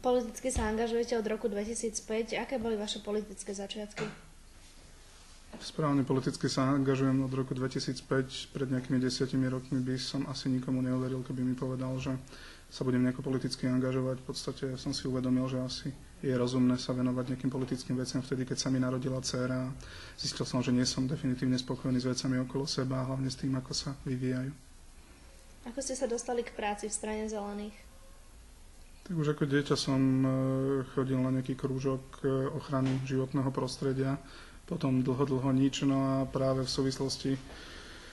Politicky sa angažujete od roku 2005. Aké boli vaše politické začiatky? Správne politicky sa angažujem od roku 2005. Pred nejakými 10 rokmi by som asi nikomu neuveril, keby mi povedal, že sa budem nejako politicky angažovať. V podstate som si uvedomil, že asi je rozumné sa venovať nejakým politickým veciam vtedy, keď sa mi narodila dcéra. Zistil som, že nie som definitívne spokojný s vecami okolo seba, hlavne s tým, ako sa vyvíjajú. Ako ste sa dostali k práci v Strane zelených? Tak už ako dieťa som chodil na nejaký krúžok ochrany životného prostredia, potom dlho nič, no a práve v súvislosti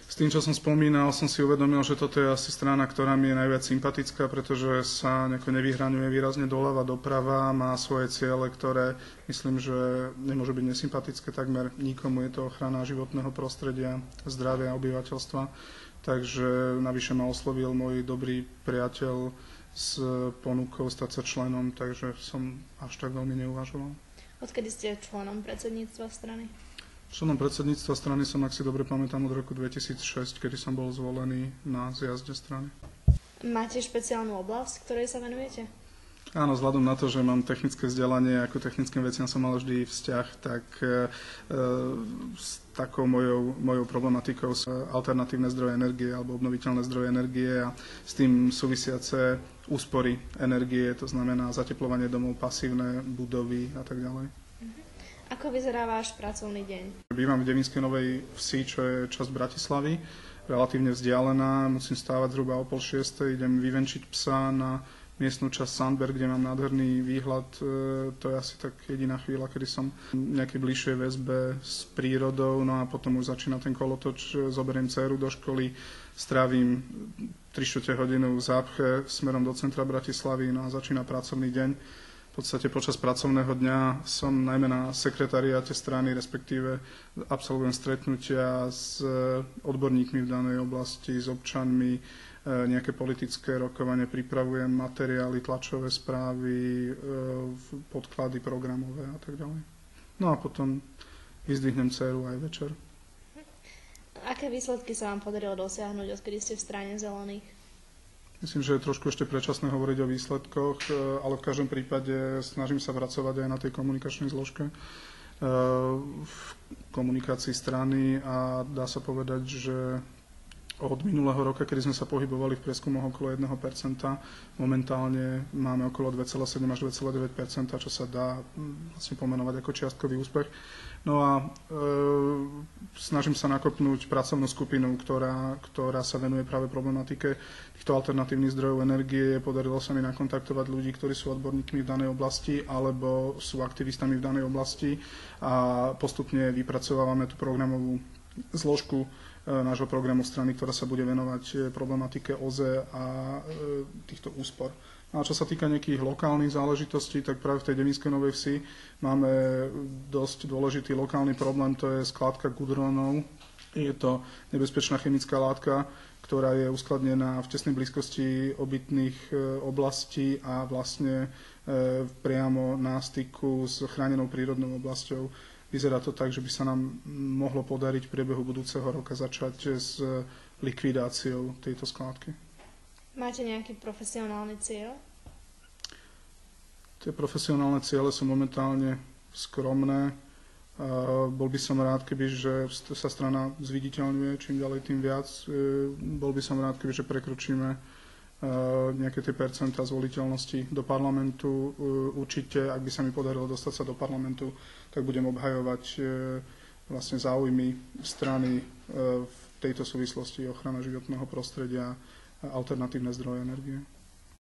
s tým, čo som spomínal, som si uvedomil, že toto je asi strana, ktorá mi je najviac sympatická, pretože sa nejako nevyhraňuje výrazne doľava, doprava, má svoje ciele, ktoré myslím, že nemôžu byť nesympatické takmer nikomu. Je to ochrana životného prostredia, zdravia obyvateľstva, takže navyše ma oslovil môj dobrý priateľ s ponukou stať sa členom, takže som až tak veľmi neuvažoval. Odkedy ste členom predsedníctva strany? Členom predsedníctva strany som, ak si dobre pamätám, od roku 2006, kedy som bol zvolený na zjazde strany. Máte špeciálnu oblasť, ktorej sa venujete? Áno, vzhľadom na to, že mám technické vzdelanie, ako technickým veciam som mal vždy vzťah, tak s takou mojou problematikou sú alternatívne zdroje energie alebo obnoviteľné zdroje energie a s tým súvisiace úspory energie, to znamená zateplovanie domov, pasívne budovy a tak ďalej. Ako vyzerá váš pracovný deň? Bývam v Devinskej Novej Vsi, čo je časť Bratislavy, relatívne vzdialená, musím stávať zhruba o 5:30, idem vyvenčiť psa na miestnú časť Sandberg, kde mám nádherný výhľad. To je asi tak jediná chvíľa, kedy som v nejakej bližšej väzbe s prírodou, no a potom už začína ten kolotoč, zoberiem dceru do školy, strávim 3/4 hodinu v zápche smerom do centra Bratislavy, no a začína pracovný deň. V podstate počas pracovného dňa som najmä na sekretariáte strany, respektíve absolvujem stretnutia s odborníkmi v danej oblasti, s občanmi, nejaké politické rokovanie, pripravujem materiály, tlačové správy, podklady programové a tak ďalej. No a potom vyzdvihnem dceru aj večer. Aké výsledky sa vám podarilo dosiahnuť, odkedy ste v Strane zelených? Myslím, že je trošku ešte predčasné hovoriť o výsledkoch, ale v každom prípade snažím sa pracovať aj na tej komunikačnej zložke v komunikácii strany a dá sa povedať, že od minulého roka, kedy sme sa pohybovali v prieskumoch okolo 1%, momentálne máme okolo 2,7 až 2,9%, čo sa dá vlastne pomenovať ako čiastkový úspech. No a snažím sa nakopnúť pracovnú skupinu, ktorá sa venuje práve problematike týchto alternatívnych zdrojov energie. Podarilo sa mi nakontaktovať ľudí, ktorí sú odborníkmi v danej oblasti alebo sú aktivistami v danej oblasti a postupne vypracovávame tú programovú zložku nášho programu strany, ktorá sa bude venovať problematike OZE a týchto úspor. A čo sa týka nejakých lokálnych záležitostí, tak práve v tej Devinskej Novej Vsi máme dosť dôležitý lokálny problém, to je skládka gudrónov. Je to nebezpečná chemická látka, ktorá je uskladnená v tesnej blízkosti obytných oblastí a vlastne priamo na styku s chránenou prírodnou oblasťou. Vyzerá to tak, že by sa nám mohlo podariť v priebehu budúceho roka začať s likvidáciou tejto skládky. Máte nejaký profesionálny cieľ? Tie profesionálne ciele sú momentálne skromné. Bol by som rád, že sa strana zviditeľňuje, čím ďalej tým viac. Bol by som rád, že prekročíme nejaké tie percentá zvoliteľnosti do parlamentu. Určite, ak by sa mi podarilo dostať sa do parlamentu, tak budem obhajovať vlastne záujmy strany v tejto súvislosti ochrana životného prostredia a alternatívne zdroje energie.